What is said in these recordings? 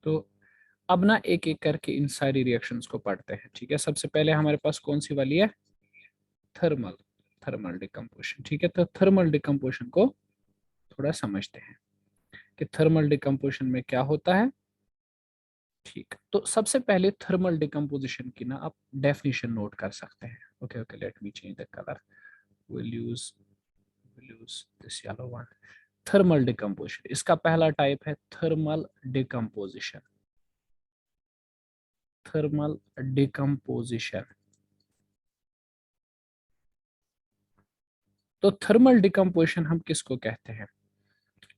तो अब ना एक एक करके इन सारी रिएक्शंस को पढ़ते हैं, ठीक है। सबसे पहले हमारे पास कौन सी वाली है, थर्मल, थर्मल डिकम्पोजिशन, ठीक है। तो थर्मल डिकम्पोजिशन को थोड़ा समझते हैं कि थर्मल डिकम्पोजिशन में क्या होता है, ठीक। तो सबसे पहले थर्मल डिकम्पोजिशन की ना आप डेफिनेशन नोट कर सकते हैं। Okay okay, let me change the colour, will use this yellow one. Thermal decomposition, इसका पहला टाइप है थर्मल डिकम्पोजिशन, थर्मल डिकम्पोजिशन। तो थर्मल डिकम्पोजिशन हम किसको कहते हैं,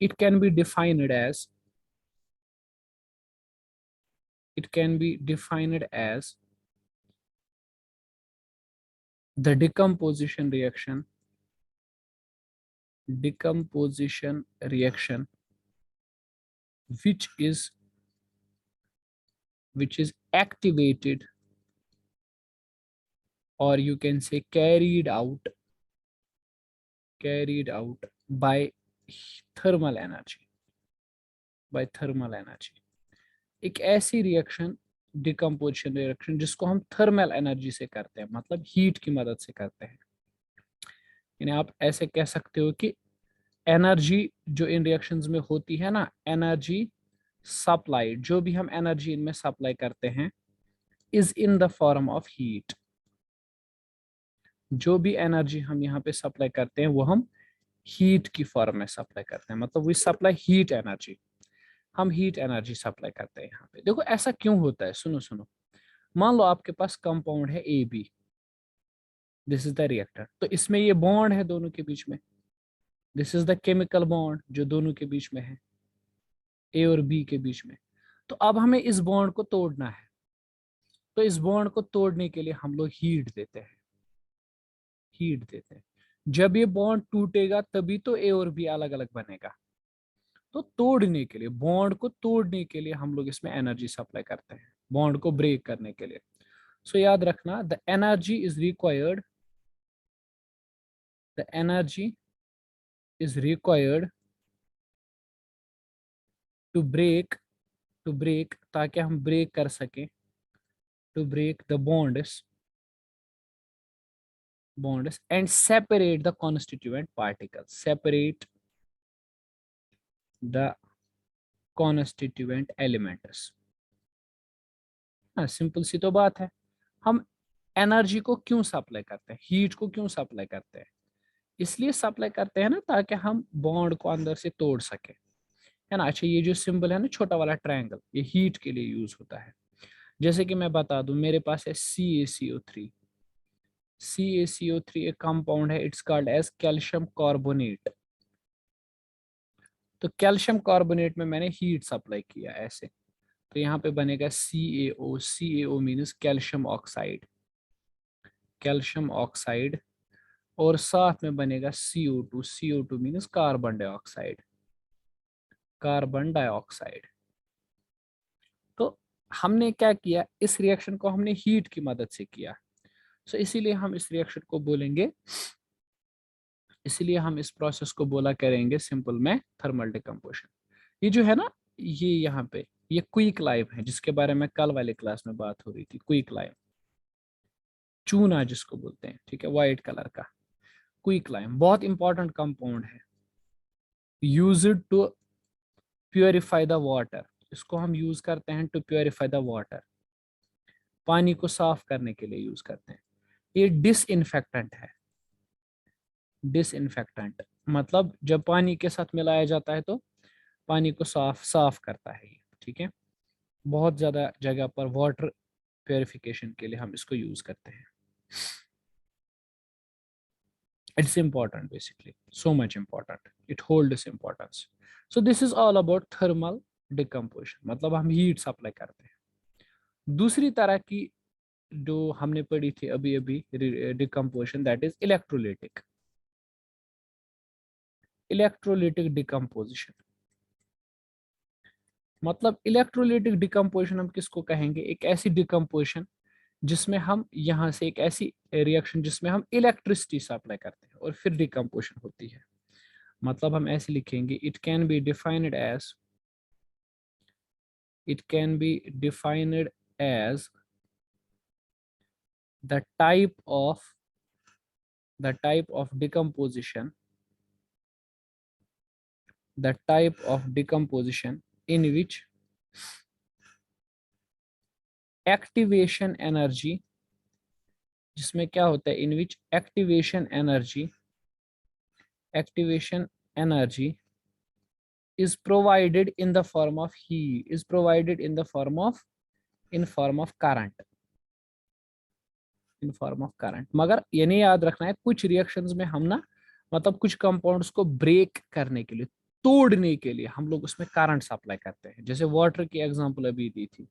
it can be defined as, it can be defined as the decomposition reaction which is activated, or you can say carried out by thermal energy, by thermal energy। एक ऐसी reaction, decomposition reaction जिसको हम thermal energy से करते हैं, मतलब heat की मदद से करते हैं। यानी आप ऐसे कह सकते हो कि एनर्जी जो इन रिएक्शंस में होती है ना, एनर्जी सप्लाई, जो भी हम एनर्जी इनमें सप्लाई करते हैं, is in the form of heat. जो भी एनर्जी हम यहाँ पे सप्लाई करते हैं वो हम हीट की फॉर्म में सप्लाई करते हैं, मतलब वी सप्लाई हीट एनर्जी, हम हीट एनर्जी सप्लाई करते हैं यहाँ पे। देखो ऐसा क्यों होता है, सुनो सुनो। मान लो आपके पास कंपाउंड है A B, this is the reactor, तो इसमें ये बॉन्ड है दोनों के बीच में, this is the chemical bond जो दोनों के बीच में है, ए और बी के बीच में। तो अब हमें इस बॉन्ड को तोड़ना है, तो इस बॉन्ड को तोड़ने के लिए हम लोग हीट देते हैं, हीट देते हैं। जब ये बॉन्ड टूटेगा तभी तो ए और बी अलग अलग बनेगा। तो तोड़ने के लिए, बॉन्ड को तोड़ने के लिए हम लोग इसमें एनर्जी सप्लाई करते हैं, बॉन्ड को ब्रेक करने के लिए। सो याद रखना, the energy is required, the energy is required to break, to break, ताकि हम ब्रेक कर सकें, to break the bonds and separate the constituent particles, separate the constituent elements। हाँ, सिंपल सी तो बात है। हम एनर्जी को क्यों सप्लाई करते हैं, हीट को क्यों सप्लाई करते हैं, इसलिए सप्लाई करते हैं ना ताकि हम बॉन्ड को अंदर से तोड़ सके, है ना। अच्छा, ये जो सिंबल है ना छोटा वाला ट्रायंगल, ये हीट के लिए यूज होता है। जैसे कि मैं बता दूं, मेरे पास है CaCO3, CaCO3 एक कंपाउंड है, it's called as calcium carbonate. तो कैल्शियम कार्बोनेट में मैंने हीट सप्लाई किया ऐसे, तो यहाँ पे बनेगा CaO, CaO means calcium oxide, calcium oxide, और साथ में बनेगा CO2, CO2 means carbon dioxide, carbon dioxide. तो हमने क्या किया, इस रिएक्शन को हमने हीट की मदद से किया। सो इसीलिए हम इस रिएक्शन को बोलेंगे, इसीलिए हम इस प्रोसेस को बोला करेंगे सिंपल में थर्मल डिकम्पोजिशन। ये जो है ना, ये यहाँ पे ये क्विक लाइम है, जिसके बारे में कल वाले क्लास में बात हो रही थी, क्विक लाइम, चूना जिसको बोलते हैं, ठीक है, व्हाइट कलर का क्विक लाइम, बहुत इंपॉर्टेंट कंपाउंड है, used to purify the water. इसको हम यूज करते हैं टू प्योरीफाई द वाटर, पानी को साफ करने के लिए यूज करते हैं। ये डिसइंफेक्टेंट है, डिसइंफेक्टेंट मतलब जब पानी के साथ मिलाया जाता है तो पानी को साफ साफ करता है ये, ठीक है। बहुत ज्यादा जगह पर वाटर प्योरिफिकेशन के लिए हम इसको यूज करते हैं। It's important basically, so much important, it holds its importance। So this is all about thermal decomposition, मतलब हम हीट सप्लाई करते हैं। दूसरी तरह की जो हमने पढ़ी थी अभी अभी decomposition, that is electrolytic, electrolytic decomposition. मतलब इलेक्ट्रोलिटिक डिकम्पोजिशन हम किसको कहेंगे, एक ऐसी डिकम्पोजिशन जिसमें हम यहाँ से, एक ऐसी रिएक्शन जिसमें हम इलेक्ट्रिसिटी सप्लाई करते हैं और फिर डिकम्पोजिशन होती है। मतलब हम ऐसे लिखेंगे, it can be defined as, it can be defined as the type of decomposition, in which activation energy, जिसमें क्या होता है, in which activation energy is provided in the form of heat, is provided in the form of current, in form of current. मगर ये नहीं याद रखना है, कुछ रिएक्शंस में हम ना मतलब कुछ कंपाउंड्स को ब्रेक करने के लिए, तोड़ने के लिए हम लोग उसमें करंट सप्लाई करते हैं। जैसे वाटर की एग्जांपल अभी दी थी,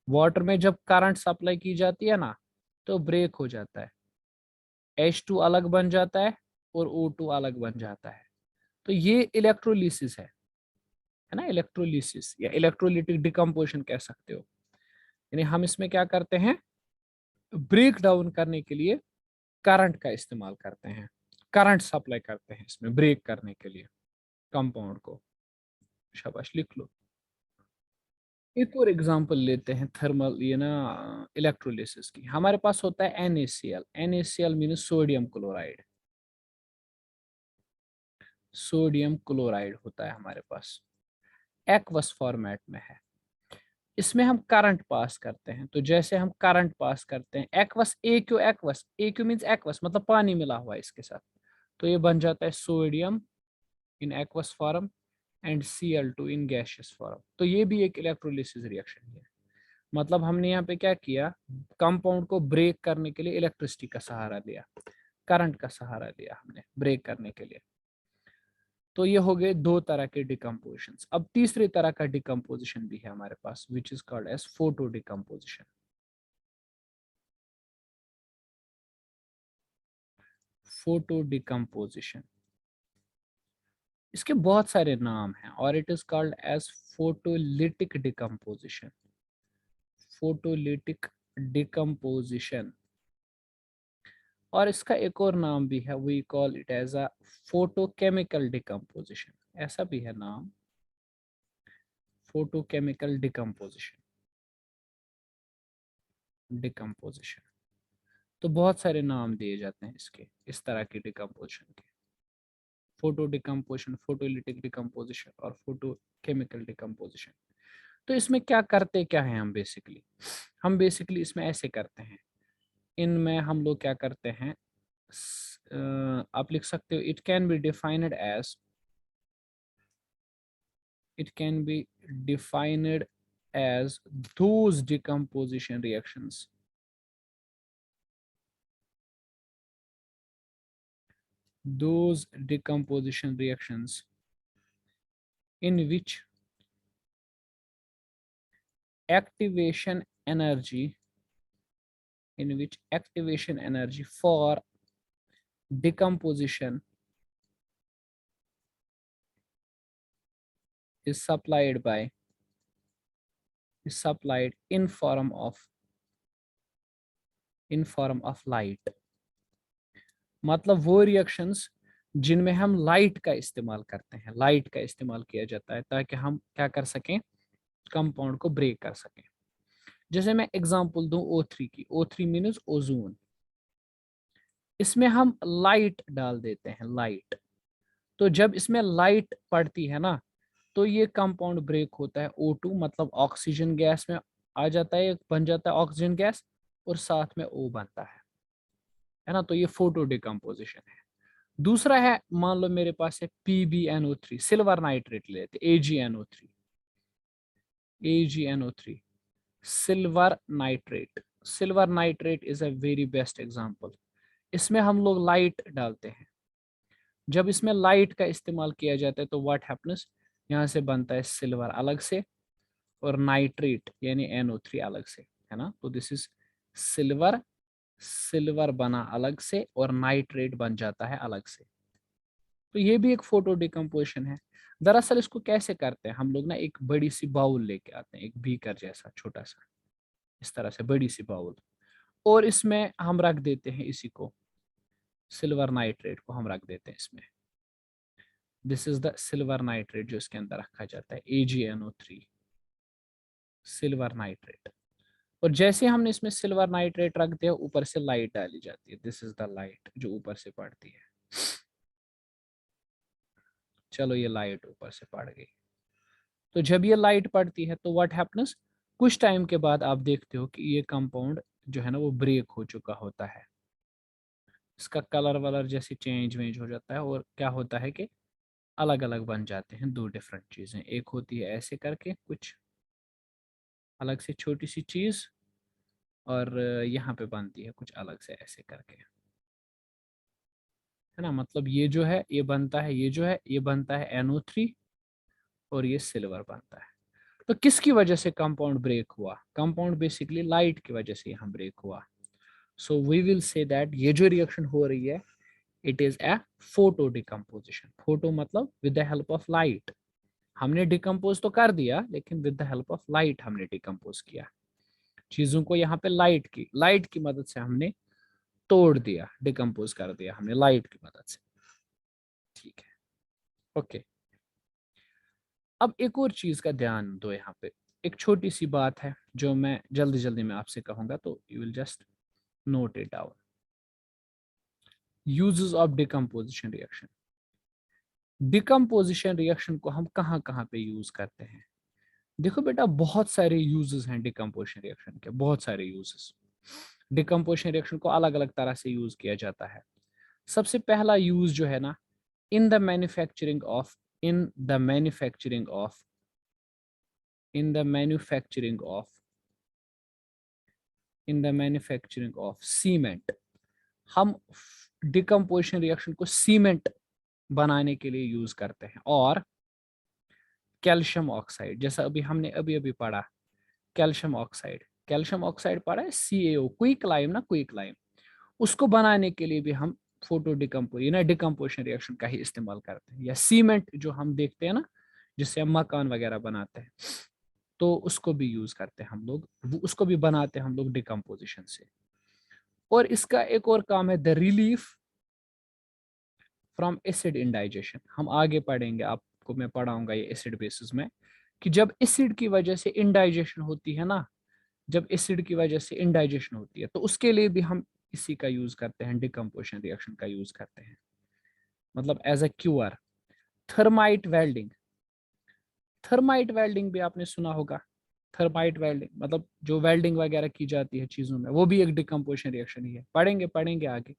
वाटर में जब करंट सप्लाई की जाती है ना तो ब्रेक हो जाता है, H2 अलग बन जाता है और O2 अलग बन जाता है। तो ये इलेक्ट्रोलिसिस है ना, इलेक्ट्रोलिसिस या इलेक्ट्रोलिटिक डिकम्पोजिशन कह सकते हो। यानी हम इसमें क्या करते हैं, ब्रेक डाउन करने के लिए करंट का इस्तेमाल करते हैं, करंट सप्लाई करते हैं इसमें ब्रेक करने के लिए कंपाउंड को। शाबाश, लिख लो। एक और एग्जांपल लेते हैं थर्मल ये ना इलेक्ट्रोलिसिस की। हमारे पास होता है NaCl, NaCl mean sodium chloride, sodium chloride होता है हमारे पास, एक्वस फॉर्मेट में है। इसमें हम करंट पास करते हैं, तो जैसे हम करंट पास करते हैं, एक्वस एक्वस मींस एक्वस मतलब पानी मिला हुआ है इसके साथ, तो ये बन जाता है sodium in aqueous form and Cl2 in gaseous form. तो ये भी एक इलेक्ट्रोलिसिस रिएक्शन है। मतलब हमने यहाँ पे क्या किया, कंपाउंड को ब्रेक करने के लिए इलेक्ट्रिसिटी का सहारा लिया, करंट का सहारा लिया हमने ब्रेक करने के लिए। तो ये हो गए दो तरह के डिकम्पोजिशन। अब तीसरे तरह का डिकम्पोजिशन भी है हमारे पास, which is called as photo decomposition. Photo decomposition, इसके बहुत सारे नाम हैं और it is called as photolytic decomposition, photolytic decomposition. और इसका एक और नाम भी है, we call it as a photochemical decomposition, ऐसा भी है नाम, फोटोकेमिकल डिकम्पोजिशन। तो बहुत सारे नाम दिए जाते हैं इसके, इस तरह के डिकम्पोजिशन के, फोटो डिकम्पोजिशन, फोटोलिटिक डिकम्पोजिशन और फोटोकेमिकल डिकम्पोजिशन। तो इसमें क्या करते क्या है हम बेसिकली इसमें ऐसे करते हैं, इनमें हम लोग क्या करते हैं, आप लिख सकते हो, it can be defined as, it can be defined as those decomposition reactions in which activation energy for decomposition is supplied in form of light। मतलब वो रिएक्शंस जिनमें हम लाइट का इस्तेमाल करते हैं, लाइट का इस्तेमाल किया जाता है ताकि हम क्या कर सकें, कंपाउंड को ब्रेक कर सकें। जैसे मैं एग्जांपल दूं O3 की, O3 मीन्स ओजोन, इसमें हम लाइट डाल देते हैं, लाइट। तो जब इसमें लाइट पड़ती है ना तो ये कंपाउंड ब्रेक होता है, O2 मतलब ऑक्सीजन गैस में आ जाता है, बन जाता है ऑक्सीजन गैस और साथ में O बनता है ना। तो ये फोटो डिकम्पोजिशन है। दूसरा है, मान लो मेरे पास है PbNO3, सिल्वर नाइट्रेट लेते, AgNO3, silver nitrate is a very best example. इसमें हम लोग लाइट डालते हैं, जब इसमें लाइट का इस्तेमाल किया जाता है तो व्हाट हैपन्स, यहाँ से बनता है सिल्वर अलग से और नाइट्रेट यानी NO3 अलग से, है ना। तो दिस इज सिल्वर, सिल्वर बना अलग से और नाइट्रेट बन जाता है अलग से। तो ये भी एक फोटो डिकम्पोजिशन है। दरअसल इसको कैसे करते हैं हम लोग ना, एक बड़ी सी बाउल लेके आते हैं, एक बीकर जैसा छोटा सा, इस तरह से बड़ी सी बाउल, और इसमें हम रख देते हैं इसी को, सिल्वर नाइट्रेट को हम रख देते हैं इसमें। This is the silver nitrate जो इसके अंदर रखा जाता है, AgNO3। Silver nitrate. और जैसे हमने इसमें सिल्वर नाइट्रेट रख दिया, ऊपर से लाइट डाली जाती है, दिस इज द लाइट जो ऊपर से पड़ती है। चलो ये लाइट ऊपर से पड़ गई। तो जब ये लाइट पड़ती है तो व्हाट हैपन्स, कुछ टाइम के बाद आप देखते हो कि ये कंपाउंड जो है ना वो ब्रेक हो चुका होता है, इसका कलर वलर जैसे चेंज वेंज हो जाता है, और क्या होता है कि अलग अलग बन जाते हैं दो डिफरेंट चीजें। एक होती है ऐसे करके कुछ अलग से छोटी सी चीज, और यहाँ पे बनती है कुछ अलग से ऐसे करके, है ना। मतलब ये जो है ये बनता है, ये जो है ये बनता है NO3, और ये सिल्वर बनता है। तो किसकी वजह से कंपाउंड ब्रेक हुआ? कंपाउंड बेसिकली लाइट की वजह से यहाँ ब्रेक हुआ। So we will say that ये जो रिएक्शन हो रही है, it is a photo decomposition. Photo मतलब with the help of light. हमने डिकम्पोज तो कर दिया, लेकिन with the help of light हमने डिकम्पोज किया चीजों को। यहाँ पे लाइट की मदद से हमने तोड़ दिया, डिकम्पोज कर दिया हमने लाइट की मदद से। ठीक है, ओके। अब एक और चीज का ध्यान दो यहाँ पे, एक छोटी सी बात है जो मैं जल्दी जल्दी में आपसे कहूंगा, तो you will just note it down. Uses of decomposition reaction. Decomposition reaction को हम कहाँ कहाँ पे यूज करते हैं? देखो बेटा, बहुत सारे यूजेस हैं डिकम्पोजिशन रिएक्शन के, बहुत सारे यूजेस। डिकम्पोजिशन रिएक्शन को अलग अलग तरह से यूज किया जाता है। सबसे पहला यूज जो है ना, in the manufacturing of in the manufacturing of in the manufacturing of in the manufacturing of cement. हम डिकम्पोजिशन रिएक्शन को सीमेंट बनाने के लिए यूज करते हैं। और कैल्शियम ऑक्साइड, जैसा अभी हमने अभी अभी पढ़ा, कैल्शियम ऑक्साइड पढ़ा है, CaO, क्विक लाइम ना, क्विक लाइम, उसको बनाने के लिए भी हम फोटो डिकम्पोजिशन रिएक्शन का ही इस्तेमाल करते हैं। या सीमेंट जो हम देखते हैं ना, जिससे हम मकान वगैरह बनाते हैं, तो उसको भी यूज करते हैं हम लोग, उसको भी बनाते हैं हम लोग डिकम्पोजिशन से। और इसका एक और काम है, the relief from acid indigestion. हम आगे पढ़ेंगे, आपको मैं पढ़ाऊंगा ये एसिड बेसिस में, कि जब एसिड की वजह से इंडाइजेशन होती है ना, जब एसिड की वजह से इंडाइजेशन होती है, तो उसके लिए भी हम इसी का यूज करते हैं, डिकम्पोजिशन रिएक्शन का यूज करते हैं, मतलब as a cure. Thermite welding, thermite welding भी आपने सुना होगा। थर्माइट वेल्डिंग मतलब जो वेल्डिंग वगैरह की जाती है चीजों में, वो भी एक डिकम्पोजिशन रिएक्शन ही है, पढ़ेंगे पढ़ेंगे आगे।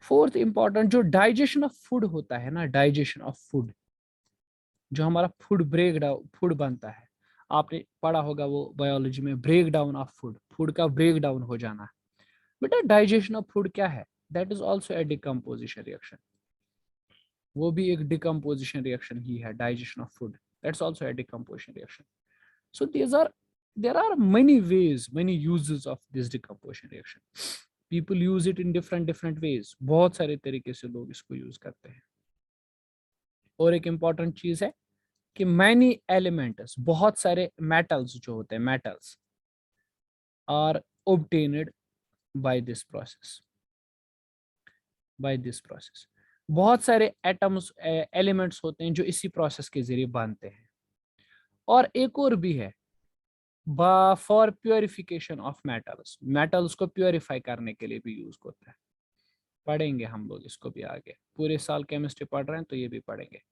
फोर्थ इंपॉर्टेंट, जो डाइजेशन ऑफ फूड होता है ना, डाइजेशन ऑफ फूड, जो हमारा फूड ब्रेक डाउन, फूड बनता है, आपने पढ़ा होगा वो बायोलॉजी में, break down of food, food का ब्रेक डाउन हो जाना। बेटा डाइजेशन ऑफ फूड क्या है? That is also a decomposition reaction. वो भी एक डिकम्पोजिशन रिएक्शन ही है, digestion of food, that's also a decomposition reaction. So there are many ways, many uses of this decomposition reaction. People use it in different ways. बहुत सारे तरीके से लोग इसको यूज करते हैं। और एक इंपॉर्टेंट चीज है कि many elements, बहुत सारे metals जो होते हैं, metals are obtained by this process. By this process, बहुत सारे एटम्स, एलिमेंट्स होते हैं जो इसी प्रोसेस के जरिए बनते हैं। और एक और भी है, for purification of metals, metals को प्योरीफाई करने के लिए भी यूज होता है। पढ़ेंगे हम लोग इसको भी आगे, पूरे साल केमिस्ट्री पढ़ रहे हैं तो ये भी पढ़ेंगे।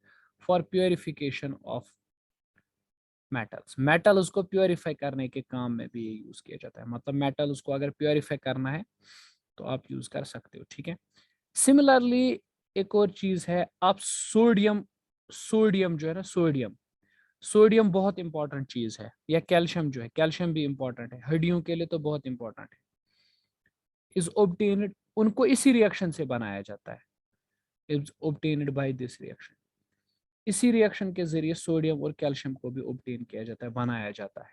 For purification of metals, metal उसको प्योरीफाई करने के काम में भी ये यूज किया जाता है। मतलब मेटल उसको अगर प्योरीफाई करना है तो आप यूज कर सकते हो, ठीक है। सिमिलरली एक और चीज है, आप सोडियम, सोडियम जो है ना, सोडियम, सोडियम बहुत इंपॉर्टेंट चीज है। या कैल्शियम जो है, कैल्शियम भी इंपॉर्टेंट है, हड्डियों के लिए तो बहुत इंपॉर्टेंट है। इज ऑब्टेन्ड, उनको इसी रिएक्शन से बनाया जाता है, is obtained by this reaction. इसी रिएक्शन के जरिए सोडियम और कैल्शियम को भी ऑब्टेन किया जाता है, बनाया जाता है।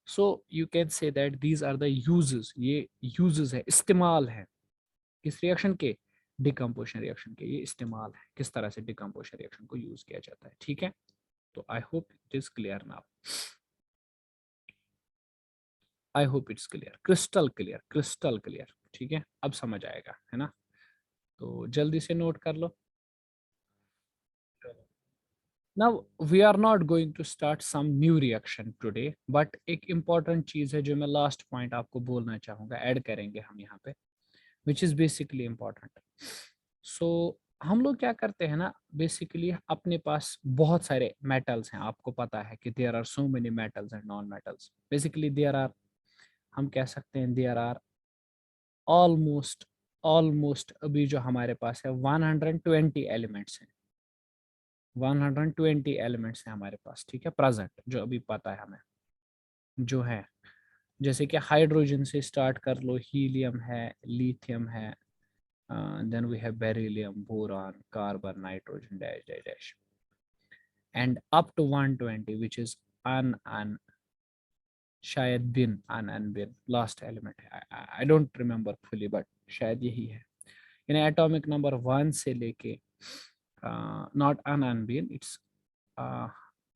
So you can say that these are the uses, ये यूजेस है, इस्तेमाल है किस रिएक्शन के? डिकम्पोजिशन रिएक्शन के। ये इस्तेमाल है किस तरह से डिकम्पोजिशन रिएक्शन को यूज किया जाता है, ठीक है। तो I hope it is clear now, I hope it's clear, crystal clear, crystal clear, ठीक है। अब समझ आएगा, है ना। तो जल्दी से नोट कर लो। Now we are not going to start some new reaction today, but एक important चीज है जो मैं last point आपको बोलना चाहूँगा, ऐड करेंगे हम यहाँ पे, which is basically important. So हम लोग क्या करते हैं ना, बेसिकली अपने पास बहुत सारे मेटल्स हैं, आपको पता है कि there are so many metals and non metals. Basically there are, हम कह सकते हैं देयर आर ऑलमोस्ट ऑलमोस्ट अभी जो हमारे पास है 120 एलिमेंट्स हैं, 120 एलिमेंट्स हैं हमारे पास, ठीक है, प्रेजेंट जो अभी पता है हमें जो है. जैसे कि हाइड्रोजन से स्टार्ट कर लो, हीलियम है, लिथियम है, then we have beryllium, boron, carbon, nitrogen, dash dash dash, and up to 120 which is un शायद बिन बिन लास्ट एलिमेंट है. I don't remember fully but शायद यही है. यानी एटॉमिक नंबर 1 से लेके not un bin, it's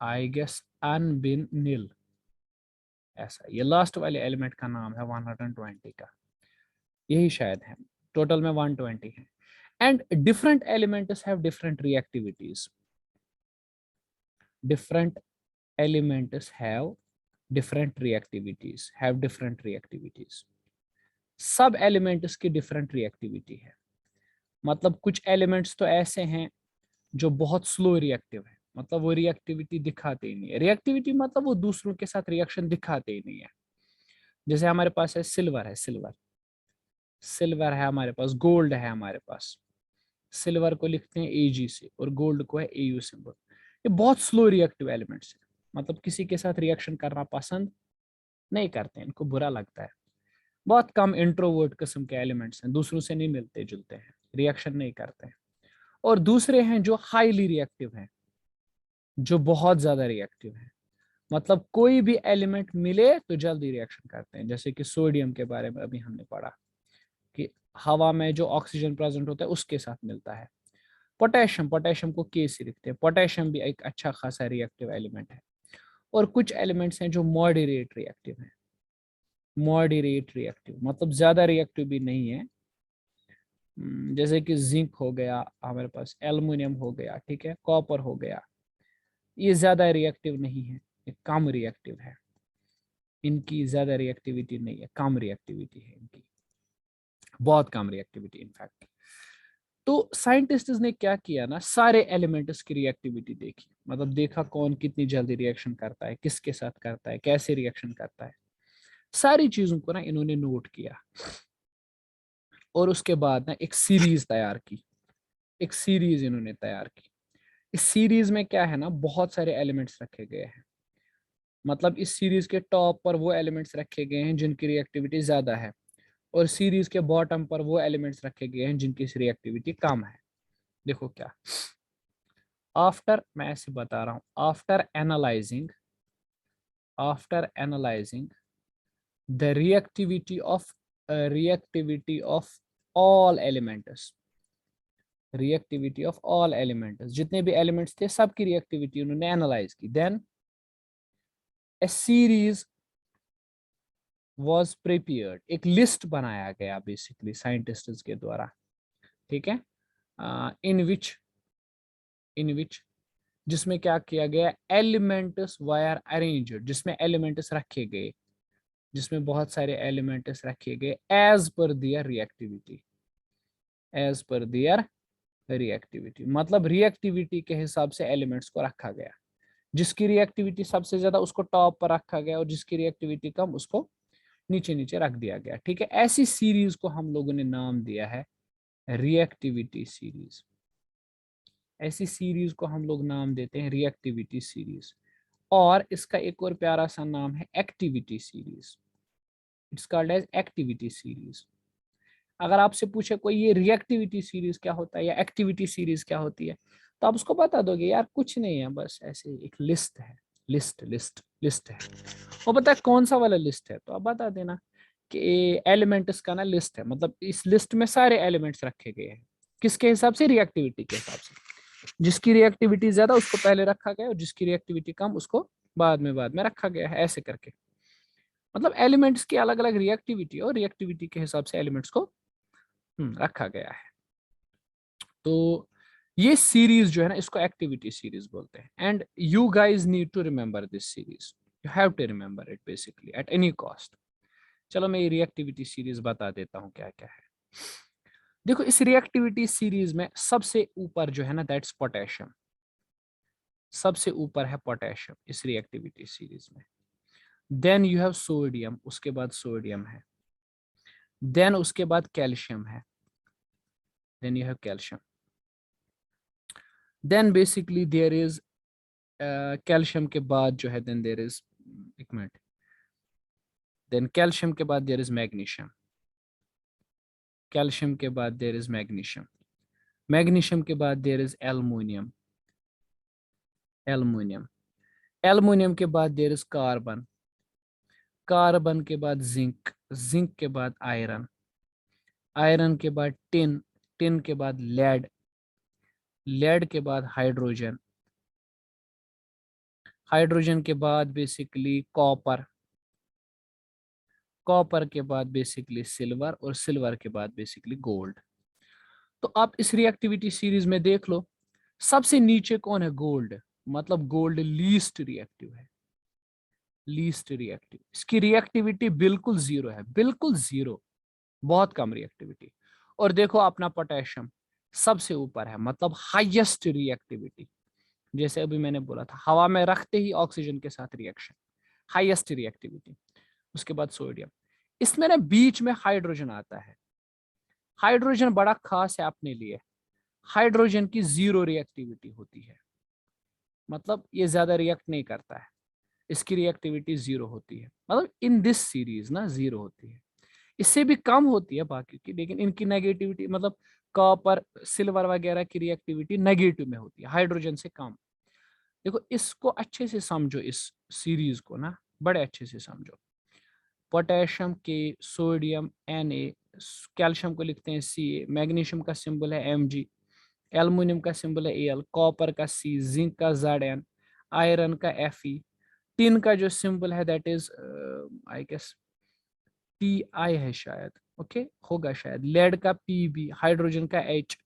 I guess un bin nil, ऐसा ये लास्ट वाले एलिमेंट का नाम है 120 का, यही शायद है. टोटल में 120 है. And different elements have different reactivities. different elements have different reactivities. सब एलिमेंट्स की डिफरेंट रिएक्टिविटी है. मतलब कुछ एलिमेंट्स तो ऐसे हैं जो बहुत स्लो रिएक्टिव है, मतलब वो रिएक्टिविटी दिखाते ही नहीं है. रिएक्टिविटी मतलब वो दूसरों के साथ रिएक्शन दिखाते ही नहीं है. जैसे हमारे पास है सिल्वर है, सिल्वर है हमारे पास, गोल्ड है हमारे पास. सिल्वर को लिखते हैं AG से और गोल्ड को है AU सिंबल. ये बहुत स्लो रिएक्टिव एलिमेंट्स है, मतलब किसी के साथ रिएक्शन करना पसंद नहीं करते हैं, इनको बुरा लगता है. बहुत कम इंट्रोवर्ट किस्म के एलिमेंट्स हैं, दूसरों से नहीं मिलते जुलते हैं, रिएक्शन नहीं करते हैं. और दूसरे हैं जो हाईली रिएक्टिव हैं, जो बहुत ज्यादा रिएक्टिव हैं. मतलब कोई भी एलिमेंट मिले तो जल्दी रिएक्शन करते हैं. जैसे कि सोडियम के बारे में अभी हमने पढ़ा कि हवा में जो ऑक्सीजन प्रेजेंट होता है उसके साथ मिलता है. पोटेशियम को के से लिखते हैं. पोटेशियम भी एक अच्छा खासा रिएक्टिव एलिमेंट है. और कुछ एलिमेंट्स हैं जो मॉडरेट रिएक्टिव हैं. मॉडरेट रिएक्टिव मतलब ज्यादा रिएक्टिव भी नहीं है. जैसे कि जिंक हो गया हमारे पास, एल्युमिनियम हो गया, ठीक है, कॉपर हो गया, ये ज्यादा रिएक्टिव नहीं है, ये कम रिएक्टिव है. इनकी ज्यादा रिएक्टिविटी नहीं है, कम रिएक्टिविटी है इनकी, बहुत कम रिएक्टिविटी इनफैक्ट. तो साइंटिस्ट्स ने क्या किया ना, सारे एलिमेंट्स की रिएक्टिविटी देखी, मतलब देखा कौन कितनी जल्दी रिएक्शन करता है, किसके साथ करता है, कैसे रिएक्शन करता है. सारी चीजों को ना इन्होंने नोट किया और उसके बाद ना एक सीरीज तैयार की. एक सीरीज इन्होंने तैयार की. इस सीरीज में क्या है ना, बहुत सारे एलिमेंट्स रखे गए हैं. मतलब इस सीरीज के टॉप पर वो एलिमेंट्स रखे गए हैं जिनकी रिएक्टिविटी ज्यादा है, और सीरीज के बॉटम पर वो एलिमेंट्स रखे गए हैं जिनकी रिएक्टिविटी कम है. देखो क्या, आफ्टर, मैं ऐसे बता रहा हूं, after analysing the reactivity of all elements, जितने भी एलिमेंट्स थे सबकी रिएक्टिविटी उन्होंने एनालाइज की. Then a series was prepared, एक लिस्ट बनाया गया बेसिकली साइंटिस्ट्स के द्वारा, ठीक है, इन विच जिसमें क्या किया गया, एलिमेंट्स वायर अरेंज्ड, जिसमें एलिमेंट्स रखे गए, जिसमें बहुत सारे एलिमेंट्स रखे गए एज पर दियर रिएक्टिविटी, मतलब रिएक्टिविटी के हिसाब से एलिमेंट्स को रखा गया. जिसकी रिएक्टिविटी सबसे ज्यादा उसको टॉप पर रखा गया और जिसकी रिएक्टिविटी कम उसको नीचे नीचे रख दिया गया. ठीक है, ऐसी सीरीज को हम लोगों ने नाम दिया है रिएक्टिविटी सीरीज. ऐसी सीरीज को हम लोग नाम देते हैं रिएक्टिविटी सीरीज. और इसका एक और प्यारा सा नाम है activity series. It's called as activity series. अगर आपसे पूछे कोई ये रिएक्टिविटी सीरीज क्या होता है या एक्टिविटी सीरीज क्या होती है, तो आप उसको बता दोगे यार कुछ नहीं है, बस ऐसे एक लिस्ट है, लिस्ट है. वो पता है कौन सा वाला लिस्ट है, तो आप बता देना कि एलिमेंट्स का ना लिस्ट है, मतलब इस लिस्ट में सारे एलिमेंट्स रखे गए हैं. किसके हिसाब से, रिएक्टिविटी के हिसाब से. जिसकी रिएक्टिविटी ज्यादा उसको पहले रखा गया और जिसकी रिएक्टिविटी कम उसको बाद में रखा गया है, ऐसे करके. मतलब एलिमेंट्स की अलग अलग रिएक्टिविटी और रिएक्टिविटी के हिसाब से एलिमेंट्स को रखा गया है. तो ये सीरीज जो है ना, इसको एक्टिविटी सीरीज बोलते हैं। And you guys need to remember this series, you have to remember it basically at any cost. चलो मैं ये रिएक्टिविटी सीरीज बता देता हूँ क्या क्या है। देखो इस रिएक्टिविटी सीरीज में सबसे ऊपर जो है ना, दैट्स पोटेशियम, सबसे ऊपर है पोटेशियम इस रिएक्टिविटी सीरीज में। देन यू हैव सोडियम, उसके बाद सोडियम है। देन उसके बाद कैल्शियम है, then you have calcium. Then basically there is calcium के बाद जो है, देन देयर इज, एक मिनट, देन कैल्शियम के बाद देयर इज मैग्नीशियम, कैल्शियम के बाद देयर इज मैग्नीशियम, मैग्नीशियम के बाद there is aluminium, aluminium, aluminium के बाद देयर इज कार्बन, कार्बन के बाद जिंक, जिंक के बाद आयरन, आयरन के बाद टिन, टिन के बाद लेड, लेड के बाद हाइड्रोजन, हाइड्रोजन के बाद बेसिकली कॉपर, कॉपर के बाद बेसिकली सिल्वर, और सिल्वर के बाद बेसिकली गोल्ड। तो आप इस रिएक्टिविटी सीरीज में देख लो, सबसे नीचे कौन है, गोल्ड, मतलब गोल्ड लीस्ट रिएक्टिव है, लीस्ट रिएक्टिव, इसकी रिएक्टिविटी बिल्कुल जीरो है, बिल्कुल जीरो, बहुत कम रिएक्टिविटी। और देखो अपना पोटेशियम सबसे ऊपर है, मतलब हाईएस्ट रिएक्टिविटी, जैसे अभी मैंने बोला था हवा में रखते ही ऑक्सीजन के साथ रिएक्शन, हाईएस्ट रिएक्टिविटी। उसके बाद सोडियम, इसमें ना बीच में हाइड्रोजन आता है, हाइड्रोजन बड़ा खास है अपने लिए, हाइड्रोजन की जीरो रिएक्टिविटी होती है, मतलब ये ज्यादा रिएक्ट नहीं करता है, इसकी रिएक्टिविटी जीरो होती है, मतलब इन दिस सीरीज ना जीरो होती है, इससे भी कम होती है बाकी की, लेकिन इनकी नेगेटिविटी, मतलब कॉपर सिल्वर वगैरह की रिएक्टिविटी नेगेटिव में होती है, हाइड्रोजन से कम। देखो इसको अच्छे से समझो, इस सीरीज को ना बड़े अच्छे से समझो। पोटेशियम के, सोडियम Na, कैल्शियम को लिखते हैं Ca, मैग्नीशियम का सिंबल है Mg, एल्युमिनियम का सिंबल है Al, कॉपर का C, जिंक का Zn, आयरन का Fe, टिन का जो सिंबल है that is I guess Ti है शायद, ओके होगा शायद, लेड का Pb, हाइड्रोजन का H,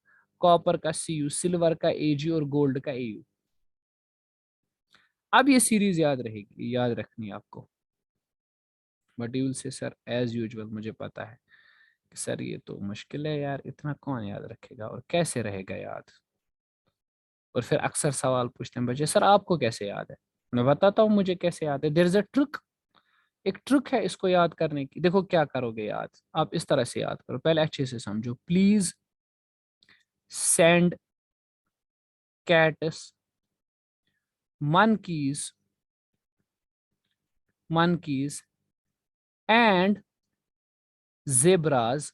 कॉपर का Cu, सिल्वर का Ag और गोल्ड का Au। अब ये सीरीज याद रहेगी, याद रखनी है आपको। But you will say sir as usual मुझे पता है कि सर ये तो मुश्किल है यार, इतना कौन याद रखेगा और कैसे रहेगा याद। और फिर अक्सर सवाल पूछते हैं बच्चे, सर आपको कैसे याद है। मैं बताता हूँ मुझे कैसे याद है, देयर इज अ ट्रिक, एक ट्रिक है इसको याद करने की। देखो क्या करोगे याद, आप इस तरह से याद करो, पहले अच्छे से समझो। Please send cats monkeys monkeys and zebras,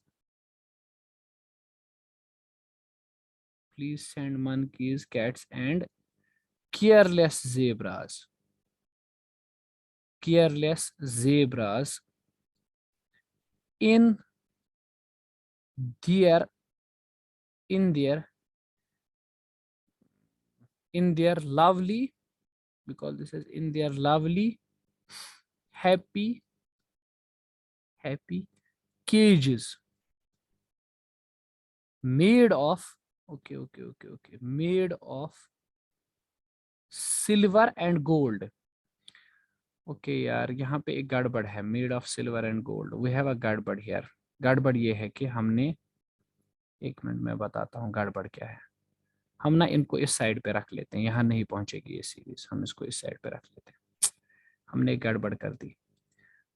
please send monkeys, cats and careless zebras, careless zebras in their in their in their lovely, because this is in their lovely happy happy cages made of, okay, made of silver and gold। Okay यार यहाँ पे एक गड़बड़ है, made of silver and gold, we have a गड़बड़ here. गड़बड़ ये है कि हमने, एक मिनट मैं बताता हूँ गड़बड़ क्या है। हम ना इनको इस साइड पे रख लेते हैं, यहाँ नहीं पहुंचेगी ये सीरीज, हम इसको इस साइड पे रख लेते हैं। हमने एक गड़बड़ कर दी।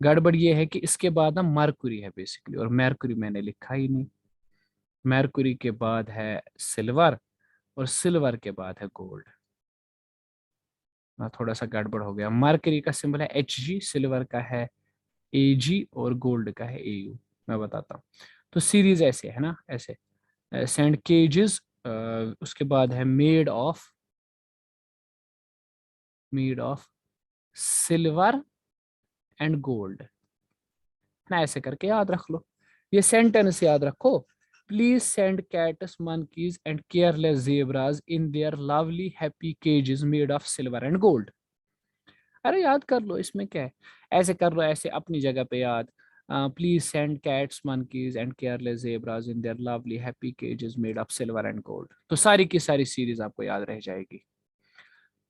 गड़बड़ ये है कि इसके बाद ना मरकुरी है बेसिकली, और मरकुरी मैंने लिखा ही नहीं। मरकुरी के बाद है सिल्वर, और सिल्वर के बाद है गोल्ड। थोड़ा सा गड़बड़ हो गया। मरकरी का सिंबल है Hg, सिल्वर का है Ag और गोल्ड का है Au। मैं बताता हूँ, तो सीरीज ऐसे है ना, ऐसे सेंड केजेस, उसके बाद है made of silver and gold, ना ऐसे करके याद रख लो। ये सेंटेंस याद रखो, please send cats monkeys and careless zebras in their lovely happy cages made of silver and gold. अरे याद कर लो, इसमें क्या है, ऐसे कर लो, ऐसे अपनी जगह पे याद। Please send cats, monkeys and careless zebras in their lovely happy cages made of silver and gold. तो सारी की सारी सीरीज आपको याद रह जाएगी.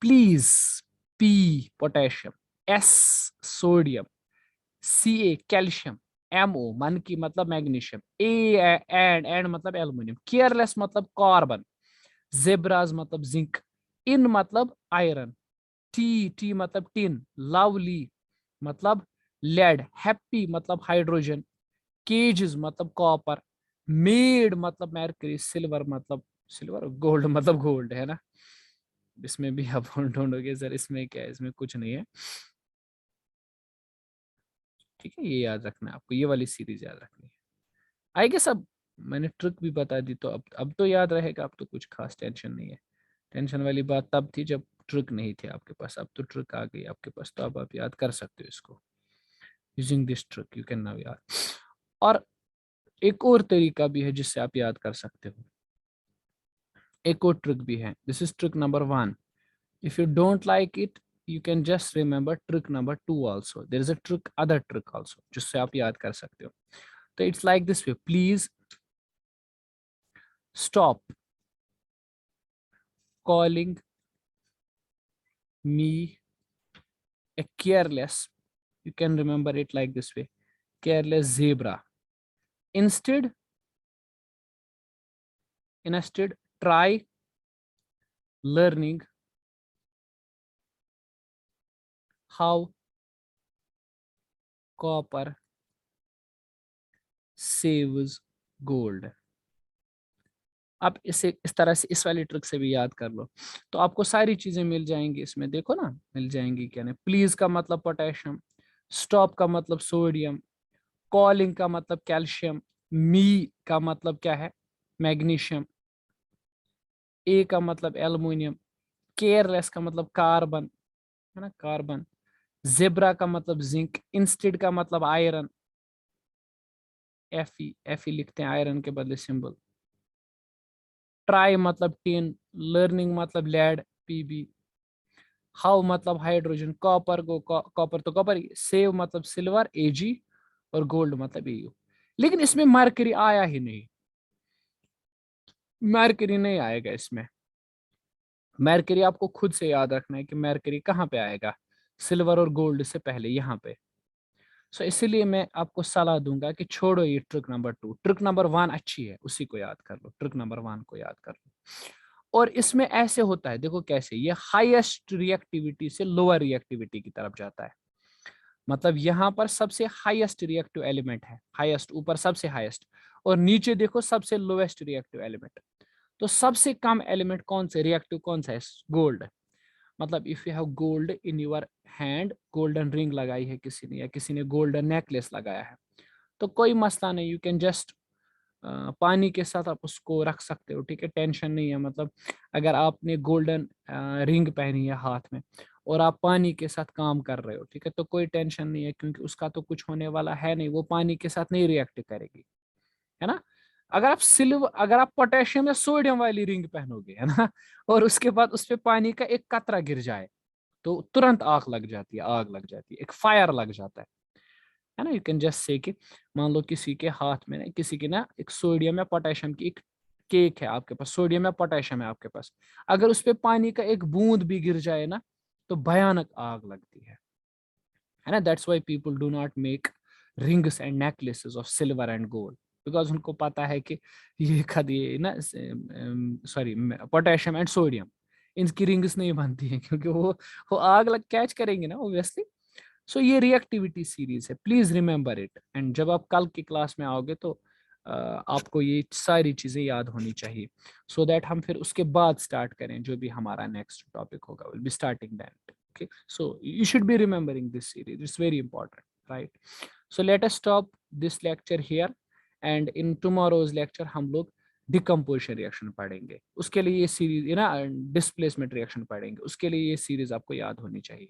Please, P potassium, S sodium, Ca calcium, Mo मन की मतलब मैग्नीशियम, A and मतलब एल्युमिनियम, केयरलेस मतलब कार्बन, जेब्राज मतलब जिंक, इन मतलब आयरन, टी मतलब टिन, लवली मतलब लेड, हैप्पी मतलब हाइड्रोजन, केजेस मतलब कॉपर, मेड मतलब मैर्करी, सिल्वर मतलब सिल्वर, गोल्ड मतलब गोल्ड, है ना. इसमें भी आप ढूंढोगे सर इसमें क्या है, इसमें कुछ नहीं है. ठीक है, ये याद रखना है आपको, ये वाली सीरीज याद रखनी है. आई गेस अब मैंने ट्रिक भी बता दी तो अब तो याद रहेगा. अब तो कुछ खास टेंशन नहीं है. टेंशन वाली बात तब थी जब ट्रिक नहीं थे आपके पास. अब तो ट्रिक आ गई आपके पास, तो अब आप याद कर सकते हो इसको. Using this trick you can now याद. और एक और तरीका भी है जिससे आप याद कर सकते हो. एक और ट्रिक भी है. This is trick number 1. If you don't like it, you can just remember trick number 2 also. There is a trick, other trick also, जिससे आप याद कर सकते हो. तो it's like this way. Please stop calling me a careless, you can remember it like this way, careless zebra. Instead, try learning how copper saves gold. आप इसे इस तरह से इस वाली ट्रिक से भी याद कर लो तो आपको सारी चीजें मिल जाएंगी इसमें. देखो ना, मिल जाएंगी क्या नहीं. प्लीज का मतलब पोटेशियम, स्टॉप का मतलब सोडियम, कॉलिंग का मतलब कैल्शियम, मी का मतलब क्या है, मैग्नीशियम, ए का मतलब एल्युमिनियम, केयरलेस का मतलब कार्बन, है ना, कार्बन, जेब्रा का मतलब जिंक, इंस्टेड का मतलब आयरन, एफ ई लिखते हैं आयरन के बदले सिंबल, ट्राई मतलब टिन, लर्निंग मतलब लेड, पीबी, हाउ मतलब हाइड्रोजन, कॉपर को कॉपर तो कॉपर, सेव मतलब सिल्वर, एजी, और गोल्ड मतलब एयू. लेकिन इसमें मरकरी आया ही नहीं. मरकरी नहीं आएगा इसमें. मरकरी आपको खुद से याद रखना है कि मरकरी कहाँ पे आएगा, सिल्वर और गोल्ड से पहले यहाँ पे. सो इसीलिए मैं आपको सलाह दूंगा कि छोड़ो ये ट्रिक नंबर 2. ट्रिक नंबर 1 अच्छी है, उसी को याद कर लो. ट्रिक नंबर 1 को याद कर लो. और इसमें ऐसे होता है, देखो कैसे, ये हाईएस्ट रिएक्टिविटी से लोअर रिएक्टिविटी की तरफ जाता है. मतलब यहाँ पर सबसे हाईएस्ट रिएक्टिव एलिमेंट है, हाईएस्ट ऊपर सबसे हाईएस्ट, और नीचे देखो सबसे लोएस्ट रिएक्टिव एलिमेंट. तो सबसे कम एलिमेंट कौन से रिएक्टिव कौन सा है, गोल्ड. मतलब if you have gold in your hand, golden ring लगाई है किसी ने, या किसी ने गोल्डन नेकलेस लगाया है, तो कोई मसला नहीं. यू कैन जस्ट पानी के साथ आप उसको रख सकते हो. ठीक है, टेंशन नहीं है. मतलब अगर आपने गोल्डन रिंग पहनी है हाथ में और आप पानी के साथ काम कर रहे हो, ठीक है, तो कोई टेंशन नहीं है, क्योंकि उसका तो कुछ होने वाला है नहीं, वो पानी के साथ नहीं रिएक्ट करेगी, है ना. अगर आप पोटेशियम या सोडियम वाली रिंग पहनोगे, है ना, और उसके बाद उस पे पानी का एक कतरा गिर जाए, तो तुरंत आग लग जाती है, आग लग जाती है, एक फायर लग जाता है ना. यू कैन जस्ट से कि मान लो किसी के हाथ में ना, किसी की ना एक सोडियम या पोटेशियम की एक केक है आपके पास, सोडियम या पोटेशियम है आपके पास, अगर उस पे पानी का एक बूंद भी गिर जाए ना, तो भयानक आग लगती है ना. That's why people do not make rings and necklaces of silver and gold, because उनको पता है कि ये ये ना, सॉरी, पोटेशियम एंड सोडियम, इनकी रिंग्स नहीं बनती हैं, क्योंकि वो आग लग कैच करेंगे ना ऑब्वियसली. सो ये रिएक्टिविटी सीरीज है, प्लीज रिमेंबर इट. एंड जब आप कल की क्लास में आओगे तो आपको ये सारी चीजें याद होनी चाहिए, सो दैट हम फिर उसके बाद स्टार्ट करें जो भी हमारा नेक्स्ट टॉपिक होगा, will be starting that. Okay, so you should be remembering this series, it's very important, right? So let us stop this lecture here, and in tomorrow's lecture हम लोग डिकम्पोजिशन रिएक्शन पढ़ेंगे. उसके लिए ये series ना, displacement reaction पढ़ेंगे, उसके लिए ये सीरीज आपको याद होनी चाहिए.